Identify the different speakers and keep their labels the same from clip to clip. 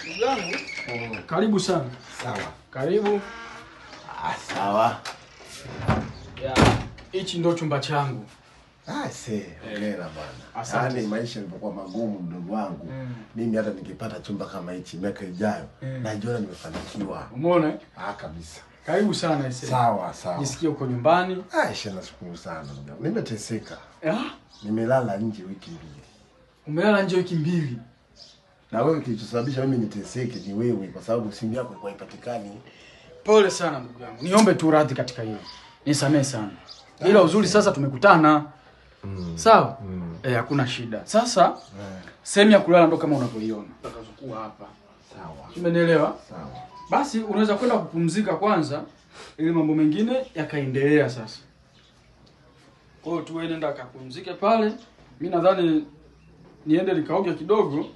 Speaker 1: Ndugu yangu, karibu sana.
Speaker 2: Sawa.
Speaker 1: Karibu.
Speaker 2: Sawa.
Speaker 1: Hichi ndo chumba changu.
Speaker 2: Hongera bwana. Yaani maisha yalikuwa magumu mdogo wangu. Mimi hata nikipata chumba kama hichi miaka ijayo, najiona nimefanikiwa.
Speaker 1: Umeona?
Speaker 2: Kabisa.
Speaker 1: Karibu sana ise.
Speaker 2: Sawa.
Speaker 1: Jisikie uko nyumbani.
Speaker 2: Nashukuru sana ndugu yangu. Nimeteseka.
Speaker 1: Nimelala
Speaker 2: nje wiki 2.
Speaker 1: Umelala nje wiki 2?
Speaker 2: Na wewe kilichosababisha mimi niteseke ni wewe kwa sababu simu yako ilikuwa haipatikani.
Speaker 1: Pole sana ndugu yangu. Niombe tu radhi katika hilo. Nisamee sana. Ila uzuri sasa tumekutana. Sawa? Hakuna shida. Sasa sehemu ya kulala ndo kama unavyoiona. Utakazokuwa hapa.
Speaker 2: Sawa.
Speaker 1: Umeelewa?
Speaker 2: Sawa.
Speaker 1: Basi unaweza kwenda kupumzika kwanza ili mambo mengine yakaendelea sasa. Kwa hiyo tu nenda akapumzike pale. Mimi nadhani niende nikaoge kidogo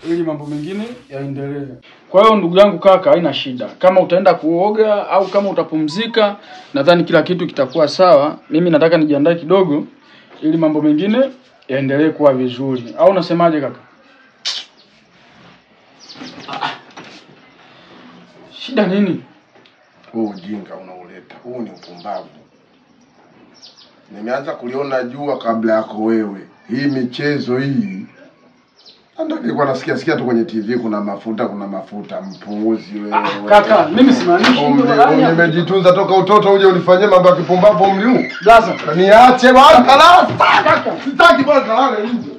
Speaker 1: ili mambo mengine yaendelee. Kwa hiyo ndugu yangu kaka, haina shida. Kama utaenda kuoga au kama utapumzika, nadhani kila kitu kitakuwa sawa. Mimi nataka nijiandae kidogo ili mambo mengine yaendelee kuwa vizuri. Au unasemaje kaka? Shida nini?
Speaker 2: Huu ujinga unauleta. Huu ni upumbavu. Nimeanza kuliona jua kabla yako wewe. Hii michezo hii. Ndio nilikuwa nasikia tu kwenye TV kuna mafuta mpuuzi wewe.
Speaker 1: Kaka, mimi simaanishi hivyo.
Speaker 2: Nimejitunza toka utoto uje unifanyie mambo ya kipumbavu umri huu.
Speaker 1: Blaza,
Speaker 2: niache bwana. Kaka, sitaki bwana kalala nje.